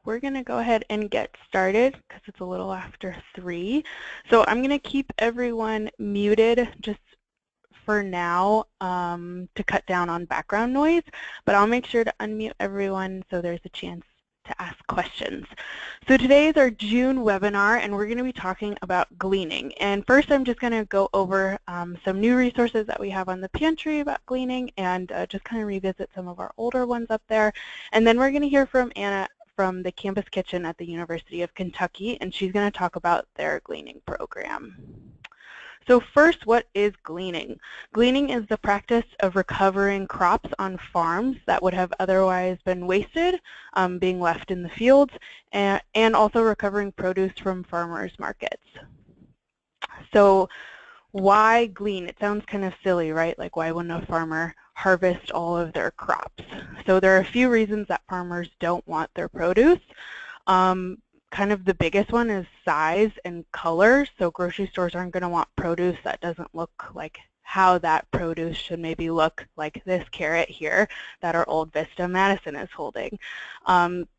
we're going to go ahead and get started because it's a little after 3. So I'm going to keep everyone muted just for now to cut down on background noise, but I'll make sure to unmute everyone so there's a chance to ask questions. So today is our June webinar, and we're going to be talking about gleaning. And first, I'm just going to go over some new resources that we have on the pantry about gleaning, and just kind of revisit some of our older ones up there. And then we're going to hear from Anna from the Campus Kitchen at the University of Kentucky, and she's going to talk about their gleaning program. So first, what is gleaning? Gleaning is the practice of recovering crops on farms that would have otherwise been wasted, being left in the fields, and also recovering produce from farmers' markets. So why glean? It sounds kind of silly, right? Like, why wouldn't a farmer harvest all of their crops? So there are a few reasons that farmers don't want their produce. Kind of the biggest one is size and color. So grocery stores aren't going to want produce that doesn't look like how that produce should maybe look, like this carrot here that our Old Vista Madison is holding.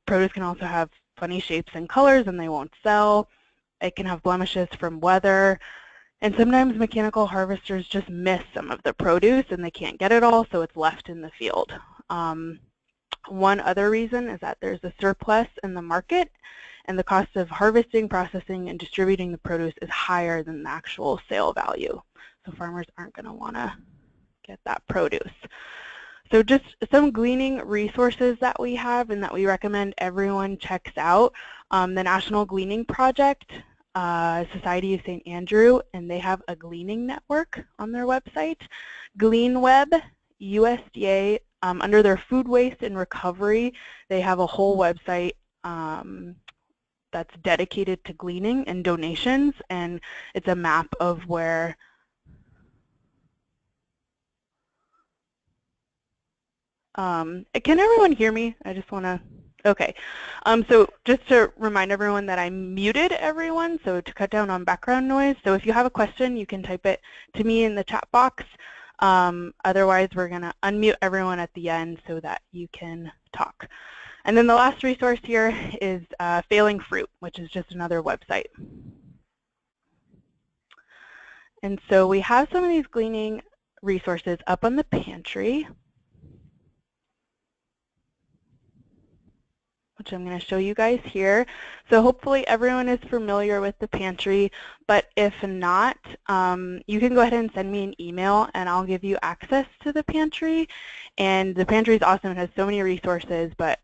Produce can also have funny shapes and colors and they won't sell. It can have blemishes from weather. And sometimes mechanical harvesters just miss some of the produce and they can't get it all, so it's left in the field. One other reason is that there's a surplus in the market, and the cost of harvesting, processing, and distributing the produce is higher than the actual sale value. So farmers aren't going to want to get that produce. So just some gleaning resources that we have and that we recommend everyone checks out. The National Gleaning Project, Society of St. Andrew, and they have a gleaning network on their website. GleanWeb, USDA, under their food waste and recovery, they have a whole website that's dedicated to gleaning and donations, and it's a map of where can everyone hear me? I just want to, okay. So just to remind everyone that I muted everyone, so to cut down on background noise. So if you have a question, you can type it to me in the chat box. Otherwise, we're going to unmute everyone at the end so that you can talk. And then the last resource here is Failing Fruit, which is just another website. And so we have some of these gleaning resources up on the pantry, which I'm going to show you guys here. So hopefully everyone is familiar with the pantry, but if not, you can go ahead and send me an email and I'll give you access to the pantry. And the pantry is awesome. It has so many resources, but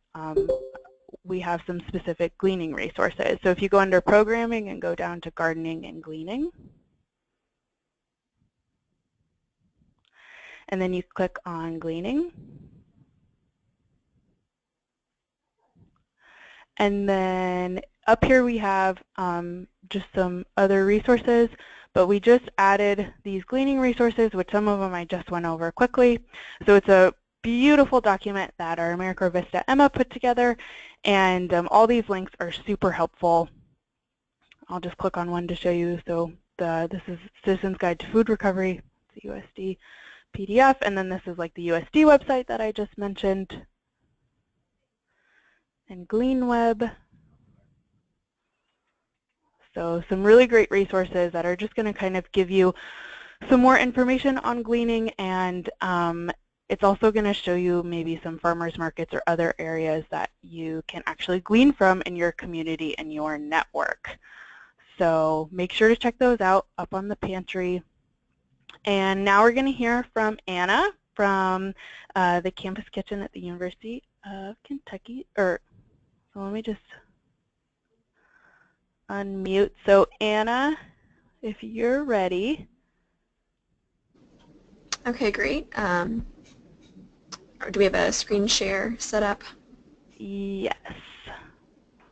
we have some specific gleaning resources. So if you go under programming and go down to gardening and gleaning, and then you click on gleaning, and then up here we have just some other resources, but we just added these gleaning resources, which some of them I just went over quickly. So it's a beautiful document that our America Vista Emma put together, and all these links are super helpful. I'll just click on one to show you. So this is Citizens Guide to Food Recovery, it's a USD PDF, and then this is like the USD website that I just mentioned, and GleanWeb. So some really great resources that are just going to kind of give you some more information on gleaning, and it's also going to show you maybe some farmers markets or other areas that you can actually glean from in your community and your network. So make sure to check those out up on the pantry. And now we're going to hear from Anna from the Campus Kitchen at the University of Kentucky. So let me just unmute. So Anna, if you're ready. Okay, great. Do we have a screen share set up? Yes.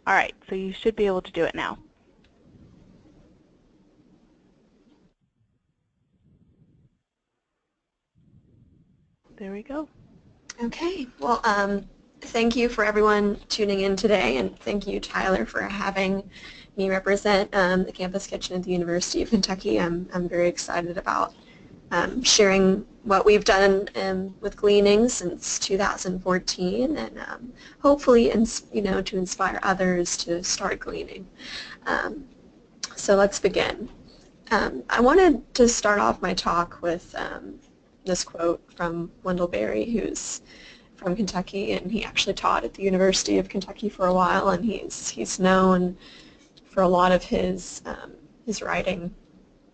All right, so you should be able to do it now. There we go. Okay, well, thank you for everyone tuning in today, and thank you, Tyler, for having me represent the Campus Kitchen at the University of Kentucky. I'm very excited about sharing what we've done with Gleaning since 2014, and hopefully, to inspire others to start gleaning. So let's begin. I wanted to start off my talk with this quote from Wendell Berry, who's from Kentucky, and he actually taught at the University of Kentucky for a while, and he's known for a lot of his writing.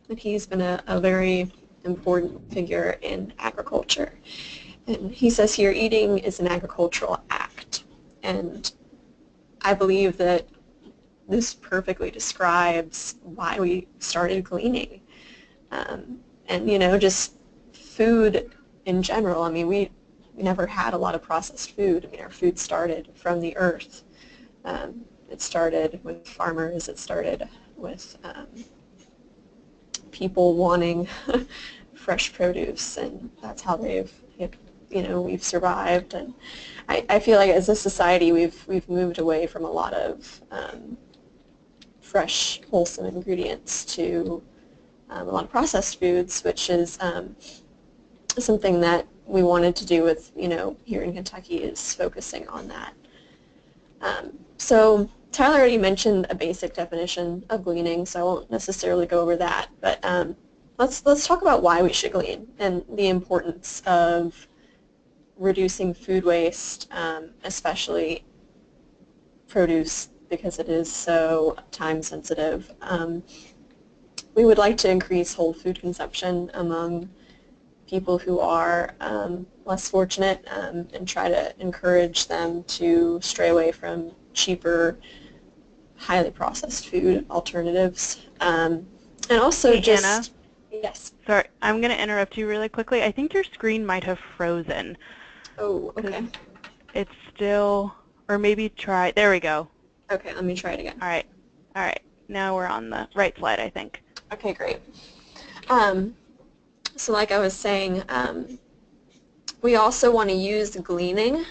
And he's been a very important figure in agriculture. And he says here, eating is an agricultural act. And I believe that this perfectly describes why we started gleaning. And, just food in general. I mean, we never had a lot of processed food. I mean, our food started from the earth. It started with farmers. It started with people wanting fresh produce, and that's how we've survived. And I feel like as a society we've moved away from a lot of fresh, wholesome ingredients to a lot of processed foods, which is something that we wanted to do with, here in Kentucky, is focusing on that. So Tyler already mentioned a basic definition of gleaning, so I won't necessarily go over that. But let's talk about why we should glean and the importance of reducing food waste, especially produce, because it is so time sensitive. We would like to increase whole food consumption among people who are less fortunate, and try to encourage them to stray away from cheaper, highly processed food alternatives. And also Hey, Anna. Yes. Sorry, I'm going to interrupt you really quickly. I think your screen might have frozen. Oh, okay. It's still, or maybe try, there we go. Okay, let me try it again. All right. Now we're on the right slide, I think. Okay, great. So like I was saying, we also want to use gleaning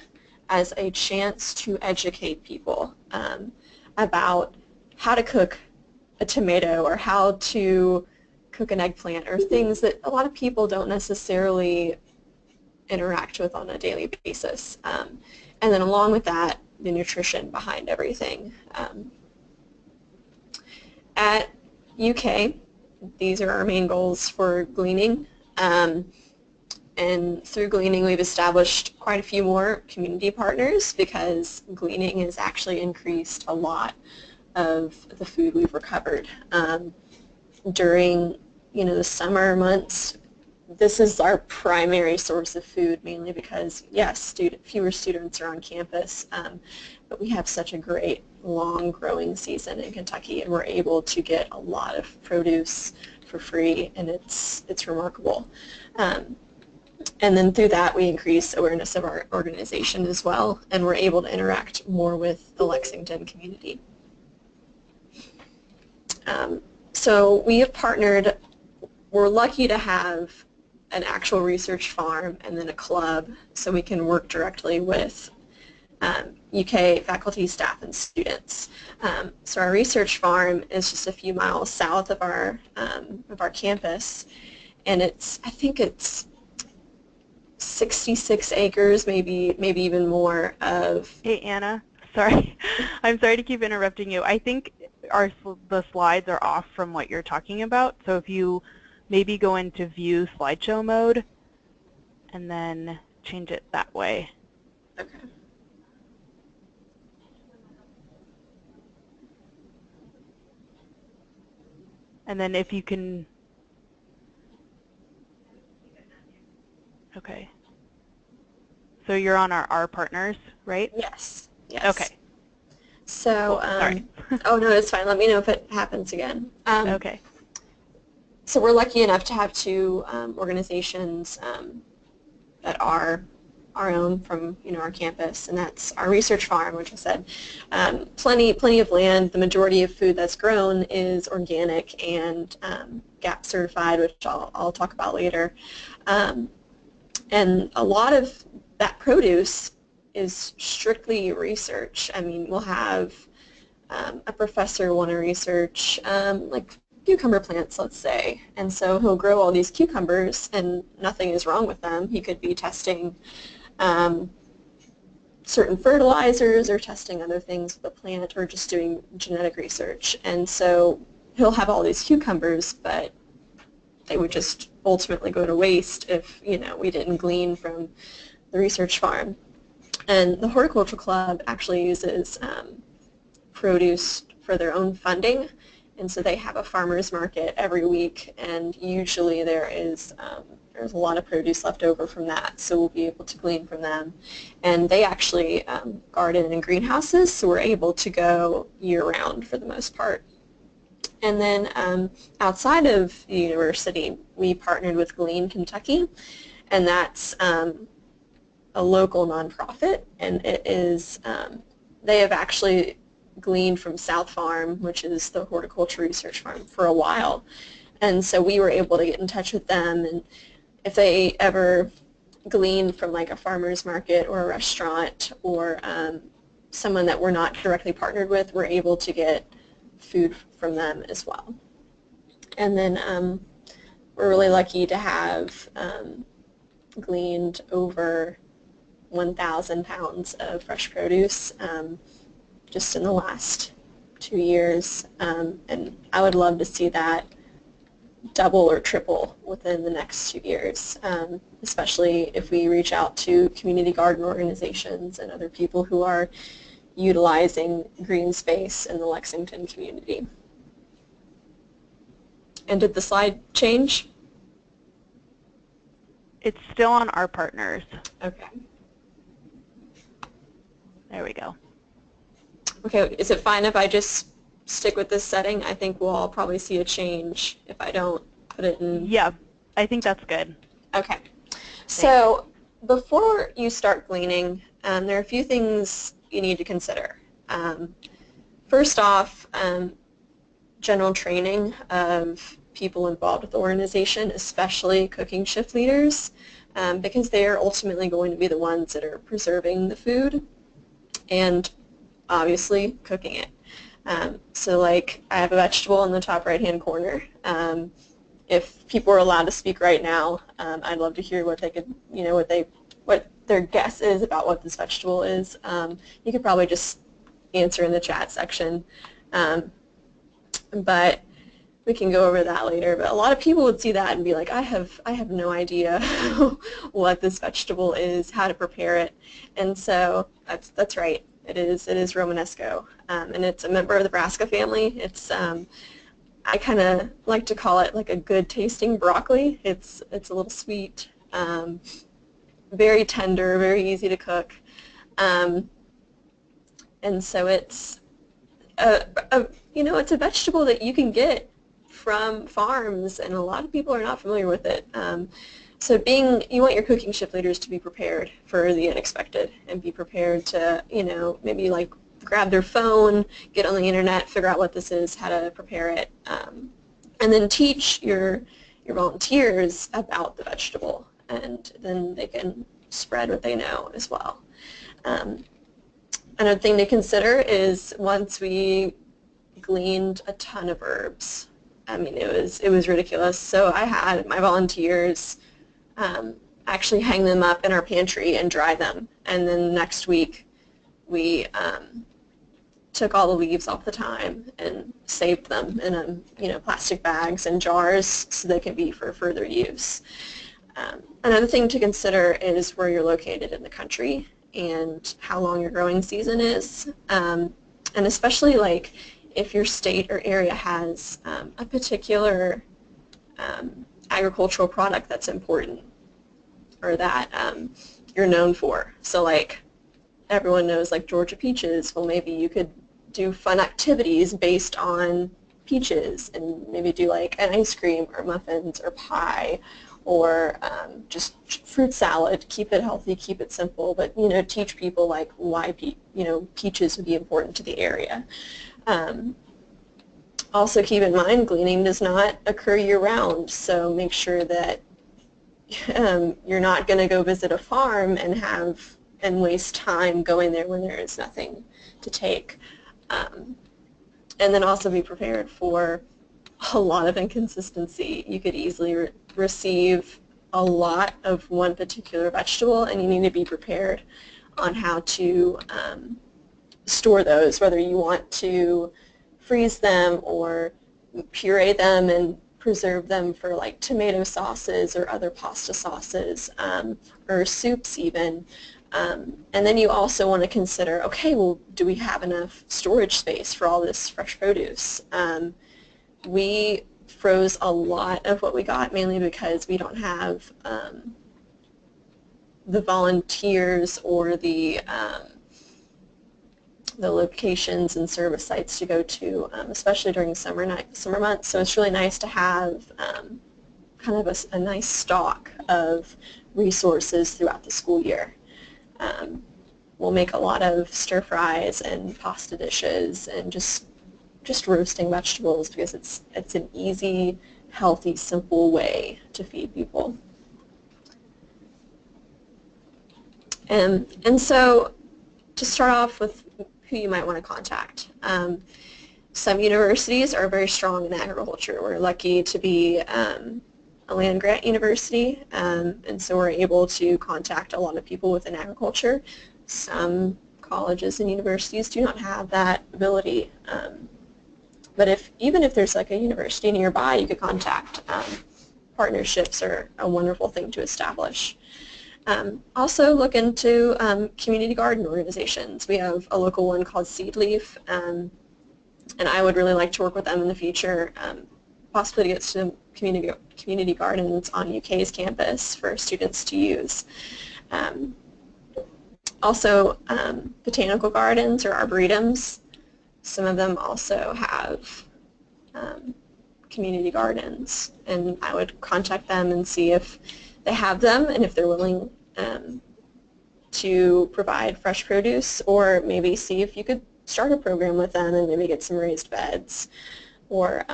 as a chance to educate people about how to cook a tomato or how to cook an eggplant, or things that a lot of people don't necessarily interact with on a daily basis. And then along with that, the nutrition behind everything. At UK, these are our main goals for Gleaning. And through Gleaning, we've established quite a few more community partners, because Gleaning has actually increased a lot of the food we've recovered. During the summer months, this is our primary source of food, mainly because, yes, fewer students are on campus, but we have such a great long growing season in Kentucky, and we're able to get a lot of produce for free, and it's remarkable. And then through that, we increase awareness of our organization as well, and we're able to interact more with the Lexington community. So we have partnered. We're lucky to have an actual research farm and then a club, so we can work directly with UK faculty, staff, and students. So our research farm is just a few miles south of our campus, and I think it's 66 acres, maybe even more of. Hey, Anna. Sorry. I'm sorry to keep interrupting you. I think the slides are off from what you're talking about. So if you maybe go into view slideshow mode and then change it that way. Okay. And then if you can, okay. So you're on our partners, right? Yes. Yes. Okay. So, Cool. Sorry. oh no, it's fine. Let me know if it happens again. Okay. So we're lucky enough to have two organizations that are our own from our campus, and that's our research farm, which I said, plenty of land. The majority of food that's grown is organic and GAP certified, which I'll talk about later. And a lot of that produce is strictly research. I mean, we'll have a professor want to research like cucumber plants, let's say, and so he'll grow all these cucumbers and nothing is wrong with them. He could be testing um, certain fertilizers or testing other things with the plant or just doing genetic research. And so he'll have all these cucumbers, but they would just ultimately go to waste if, we didn't glean from the research farm. And the Horticultural Club actually uses produce for their own funding. And so they have a farmer's market every week, and usually there's a lot of produce left over from that, so we'll be able to glean from them. And they actually garden in greenhouses, so we're able to go year-round for the most part. And then outside of the university, we partnered with Glean, Kentucky, and that's a local nonprofit, and it is they have actually gleaned from South Farm, which is the horticulture research farm, for a while. And so we were able to get in touch with them, and if they ever glean from like a farmer's market or a restaurant or someone that we're not directly partnered with, we're able to get food from them as well. And then we're really lucky to have gleaned over 1,000 pounds of fresh produce just in the last 2 years, and I would love to see that double or triple within the next 2 years, especially if we reach out to community garden organizations and other people who are utilizing green space in the Lexington community. And did the slide change? It's still on our partners. Okay. There we go. Okay, is it fine if I just stick with this setting? I think we'll all probably see a change if I don't put it in. Yeah, I think that's good. Okay. So before you start gleaning, there are a few things you need to consider. First off, general training of people involved with the organization, especially cooking shift leaders, because they are ultimately going to be the ones that are preserving the food and obviously cooking it. So like I have a vegetable in the top right hand corner. If people are allowed to speak right now, I'd love to hear what they could, what their guess is about what this vegetable is. You could probably just answer in the chat section. But we can go over that later. But a lot of people would see that and be like, I have no idea what this vegetable is, how to prepare it. And so that's right. It is Romanesco, and it's a member of the brassica family. It's I kind of like to call it like a good tasting broccoli. It's a little sweet, very tender, very easy to cook, and so it's it's a vegetable that you can get from farms, and a lot of people are not familiar with it. So you want your cooking shift leaders to be prepared for the unexpected and be prepared to, maybe like grab their phone, get on the internet, figure out what this is, how to prepare it, and then teach your volunteers about the vegetable, and then they can spread what they know as well. Another thing to consider is once we gleaned a ton of herbs. I mean, it was ridiculous. So I had my volunteers actually hang them up in our pantry and dry them, and then next week we took all the leaves off the thyme and saved them in plastic bags and jars so they can be for further use. Another thing to consider is where you're located in the country and how long your growing season is, and especially like if your state or area has a particular agricultural product that's important or that you're known for. So like everyone knows like Georgia peaches, well maybe you could do fun activities based on peaches and maybe do like an ice cream or muffins or pie or just fruit salad, keep it healthy, keep it simple, but teach people like why peaches would be important to the area. Also keep in mind gleaning does not occur year-round, so make sure that you're not going to go visit a farm and waste time going there when there is nothing to take. And then also be prepared for a lot of inconsistency. You could easily receive a lot of one particular vegetable, and you need to be prepared on how to store those, whether you want to freeze them or puree them and preserve them for like tomato sauces or other pasta sauces, or soups even. And then you also want to consider, okay, well, do we have enough storage space for all this fresh produce? We froze a lot of what we got, mainly because we don't have the volunteers or the locations and service sites to go to, especially during summer months. So it's really nice to have kind of a nice stock of resources throughout the school year. We'll make a lot of stir fries and pasta dishes and just roasting vegetables because it's an easy, healthy, simple way to feed people. And so to start off with who you might want to contact. Some universities are very strong in agriculture. We're lucky to be a land-grant university, and so we're able to contact a lot of people within agriculture. Some colleges and universities do not have that ability. But even if there's like a university nearby, you could contact. Partnerships are a wonderful thing to establish. Also look into community garden organizations. We have a local one called Seed Leaf, and I would really like to work with them in the future, possibly to get some community gardens on UK's campus for students to use. Also, botanical gardens or arboretums. Some of them also have community gardens, and I would contact them and see if they have them and if they're willing to provide fresh produce, or maybe see if you could start a program with them and maybe get some raised beds or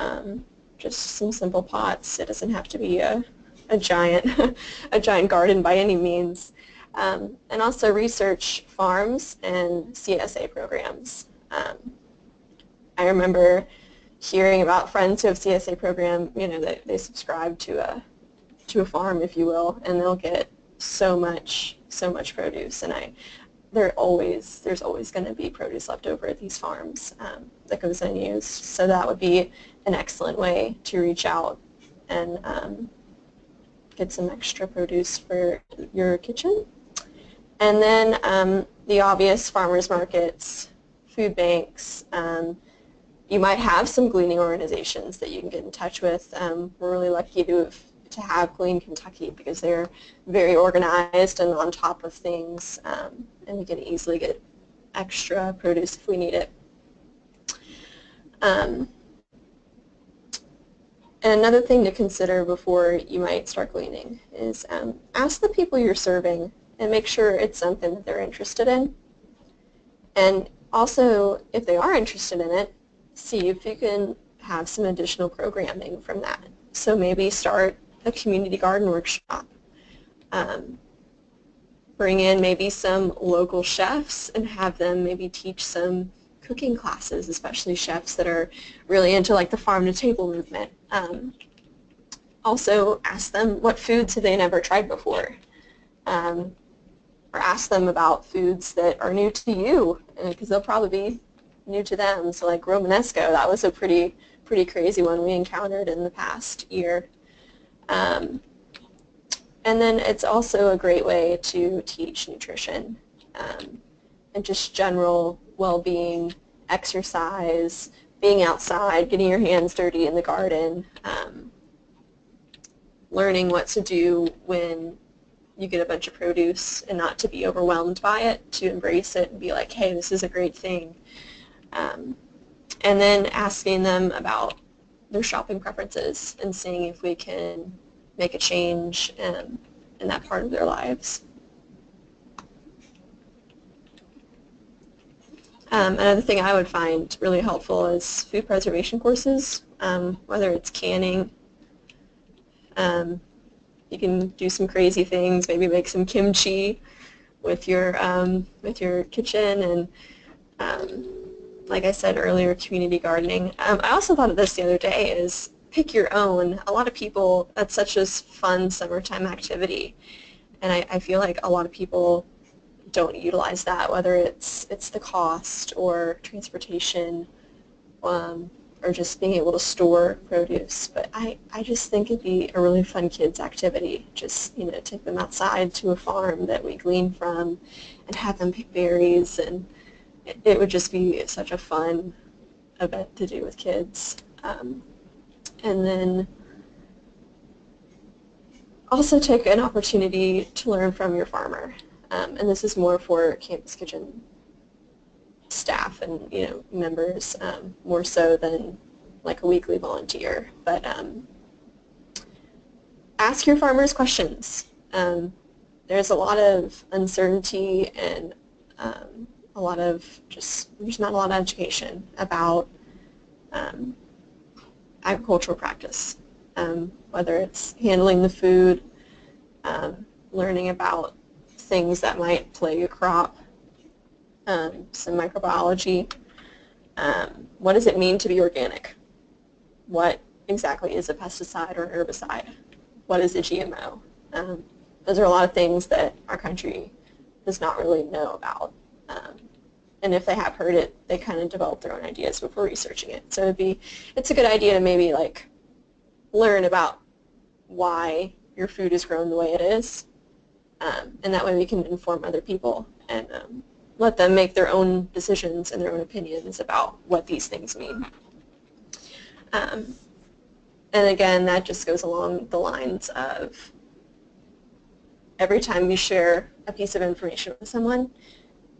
just some simple pots. It doesn't have to be a giant a giant garden by any means. And also research farms and CSA programs. I remember hearing about friends who have CSA program, that they subscribe to a farm, if you will, and they'll get so much produce, and there's always going to be produce left over at these farms that goes unused. So that would be an excellent way to reach out and get some extra produce for your kitchen. And then the obvious farmers markets, food banks. You might have some gleaning organizations that you can get in touch with. We're really lucky to have Glean Kentucky because they're very organized and on top of things, and we can easily get extra produce if we need it. And another thing to consider before you might start gleaning is ask the people you're serving and make sure it's something that they're interested in. And also, if they are interested in it, see if you can have some additional programming from that. So maybe start a community garden workshop. Bring in maybe some local chefs and have them maybe teach some cooking classes, especially chefs that are really into like the farm-to-table movement. Also ask them what foods have they never tried before. Or ask them about foods that are new to you, because they'll probably be new to them. So like Romanesco, that was a pretty crazy one we encountered in the past year. And then it's also a great way to teach nutrition and just general well-being, exercise, being outside, getting your hands dirty in the garden, learning what to do when you get a bunch of produce and not to be overwhelmed by it, to embrace it and be like, hey, this is a great thing. And then asking them about their shopping preferences and seeing if we can make a change in that part of their lives. Another thing I would find really helpful is food preservation courses, whether it's canning. You can do some crazy things, maybe make some kimchi with your kitchen, and like I said earlier, community gardening. I also thought of this the other day, is pick your own. A lot of people, that's such a fun summertime activity, and I feel like a lot of people don't utilize that, whether it's the cost or transportation, um, or just being able to store produce. But I just think it'd be a really fun kids activity. Just, take them outside to a farm that we glean from and have them pick berries, and it would just be such a fun event to do with kids. And then also take an opportunity to learn from your farmer. And this is more for Campus Kitchen staff and members, more so than like a weekly volunteer. But ask your farmers questions. There's a lot of uncertainty and a lot of there's not a lot of education about agricultural practice, whether it's handling the food, learning about things that might plague a crop, some microbiology. What does it mean to be organic? What exactly is a pesticide or an herbicide? What is a GMO? Those are a lot of things that our country does not really know about. And if they have heard it, they kind of develop their own ideas before researching it. So it's a good idea to maybe like learn about why your food is grown the way it is, and that way we can inform other people and let them make their own decisions and their own opinions about what these things mean. And again, that just goes along the lines of every time you share a piece of information with someone,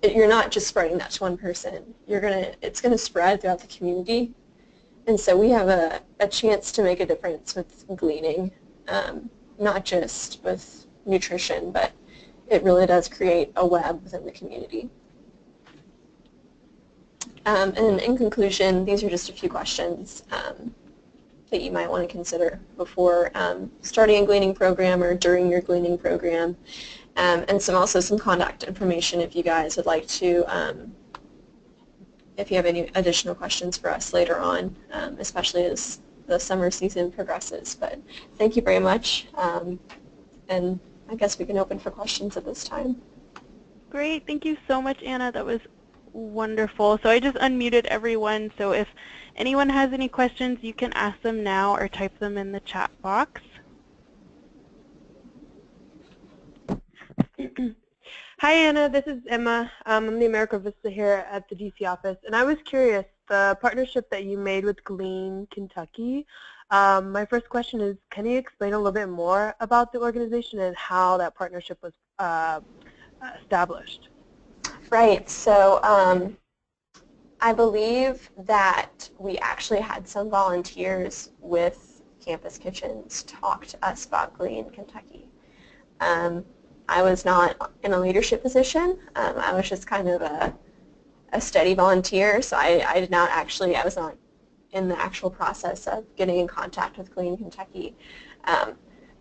you're not just spreading that to one person. It's gonna spread throughout the community. And so we have a chance to make a difference with gleaning, not just with nutrition, but it really does create a web within the community. And in conclusion, these are just a few questions that you might want to consider before starting a gleaning program or during your gleaning program, and also some contact information if you guys would like to, if you have any additional questions for us later on, especially as the summer season progresses. But thank you very much, and I guess we can open for questions at this time. Great. Thank you so much, Anna. That was wonderful. So I just unmuted everyone, so if anyone has any questions, you can ask them now or type them in the chat box. Hi, Anna. This is Emma. I'm the America Vista here at the DC office, and I was curious, the partnership that you made with Glean, Kentucky, my first question is, can you explain a little bit more about the organization and how that partnership was established? Right. So I believe that we actually had some volunteers with Campus Kitchens talk to us about Glean, Kentucky. I was not in a leadership position. I was just kind of a steady volunteer, so I was not in the actual process of getting in contact with Glean, Kentucky.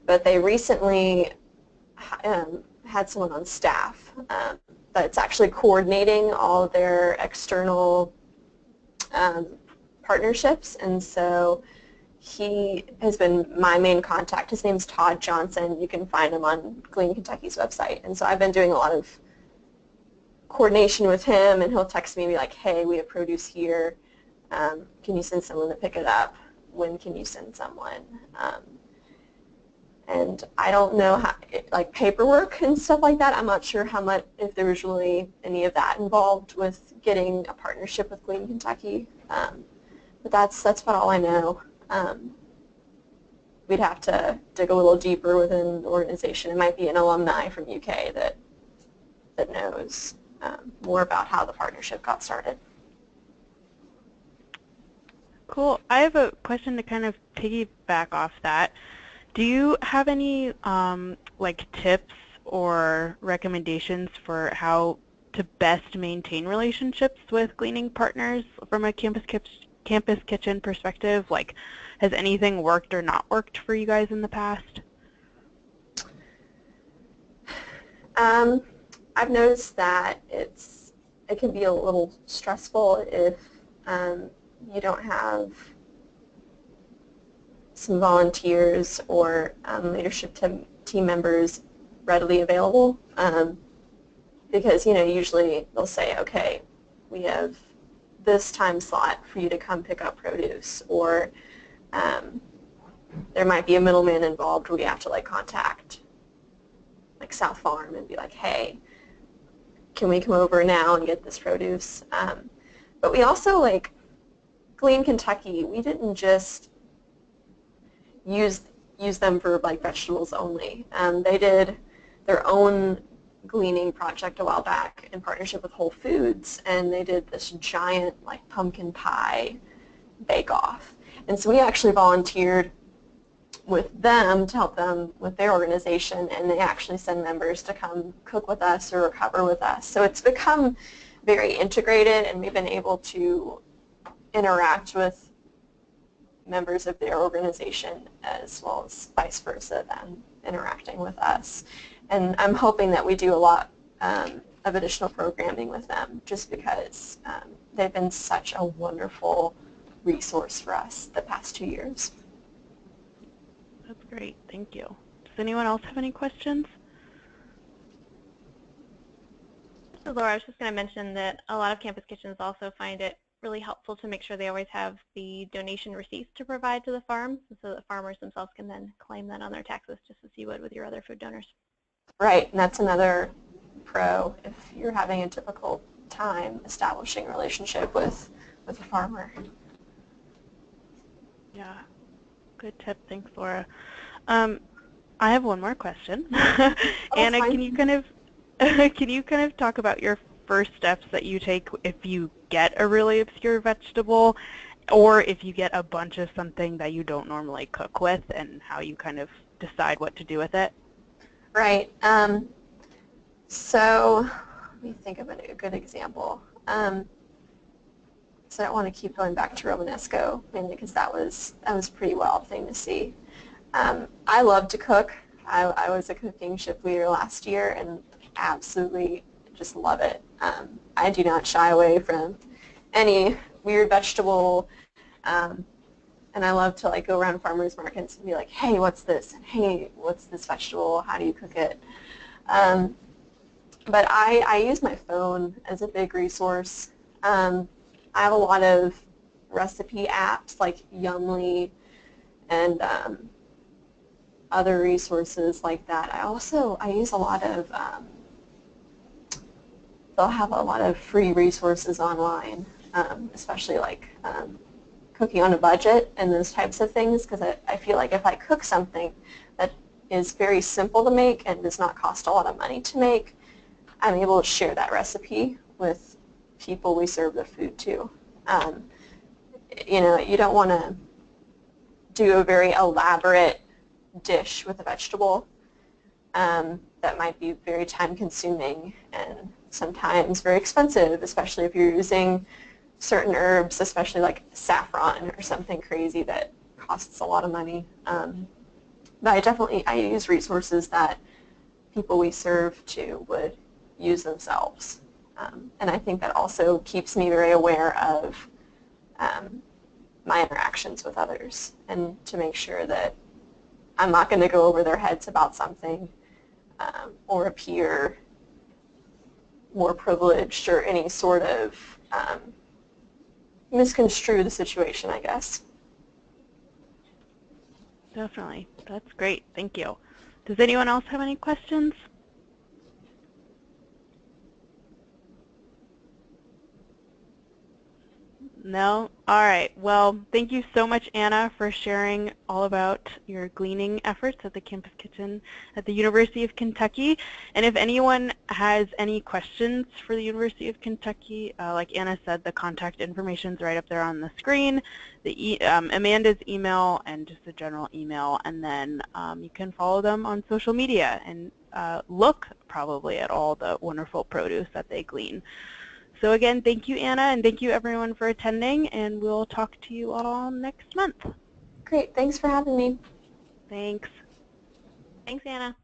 But they recently had someone on staff that's actually coordinating all their external partnerships, and so he has been my main contact. His name's Todd Johnson. You can find him on Glean Kentucky's website. And so I've been doing a lot of coordination with him, and he'll text me and be like, hey, we have produce here. Can you send someone to pick it up? When can you send someone? And I don't know how, like paperwork and stuff like that, I'm not sure how much, if there was really any of that involved with getting a partnership with Glean Kentucky. But that's about all I know. We'd have to dig a little deeper within the organization. It might be an alumni from UK that knows more about how the partnership got started. Cool. I have a question to kind of piggyback off that. Do you have any like tips or recommendations for how to best maintain relationships with gleaning partners from a campus kitchen perspective? Like, has anything worked or not worked for you guys in the past? I've noticed that it can be a little stressful if you don't have some volunteers or leadership team members readily available. Because, usually they'll say, okay, we have this time slot for you to come pick up produce, or there might be a middleman involved where we have to contact South Farm and be like, hey, can we come over now and get this produce? But we also, Glean Kentucky, we didn't just use them for vegetables only. They did their own gleaning project a while back in partnership with Whole Foods, and they did this giant pumpkin pie bake-off. And so we actually volunteered with them to help them with their organization, and they actually send members to come cook with us or recover with us. So it's become very integrated, and we've been able to interact with members of their organization as well as vice versa, them interacting with us. And I'm hoping that we do a lot of additional programming with them, just because they've been such a wonderful resource for us the past 2 years. That's great. Thank you. Does anyone else have any questions? So Laura, I was just going to mention that a lot of campus kitchens also find it really helpful to make sure they always have the donation receipts to provide to the farms, so that farmers themselves can then claim that on their taxes, just as you would with your other food donors. Right, and that's another pro if you're having a difficult time establishing a relationship with a farmer. Yeah, good tip. Thanks, Laura. I have one more question. Anna, fine. can you kind of talk about your first steps that you take if you get a really obscure vegetable, or if you get a bunch of something that you don't normally cook with, and how you kind of decide what to do with it? Right. So let me think of a good example. So I don't want to keep going back to Romanesco, mainly because that was a pretty wild thing to see. I love to cook. I was a cooking shift leader last year and absolutely just love it. I do not shy away from any weird vegetable, and I love to go around farmers markets and be like, hey, what's this? And hey, what's this vegetable? How do you cook it? But I use my phone as a big resource. I have a lot of recipe apps like Yumly and other resources like that. I use a lot of, they'll have a lot of free resources online, especially cooking on a budget and those types of things, because I feel like if I cook something that is very simple to make and does not cost a lot of money to make, I'm able to share that recipe with people we serve the food to. You don't want to do a very elaborate dish with a vegetable that might be very time-consuming and sometimes very expensive, especially if you're using certain herbs, especially like saffron or something crazy that costs a lot of money. But I use resources that people we serve to would use themselves. And I think that also keeps me very aware of my interactions with others, and to make sure that I'm not going to go over their heads about something or appear more privileged or any sort of misconstrue the situation, I guess. Definitely. That's great. Thank you. Does anyone else have any questions? No? All right. Well, thank you so much, Anna, for sharing all about your gleaning efforts at the Campus Kitchen at the University of Kentucky. And if anyone has any questions for the University of Kentucky, like Anna said, the contact information is right up there on the screen, Amanda's email, and just a general email. And then you can follow them on social media and look probably at all the wonderful produce that they glean. So again, thank you, Anna, and thank you everyone for attending, and we'll talk to you all next month. Great, thanks for having me. Thanks. Thanks, Anna.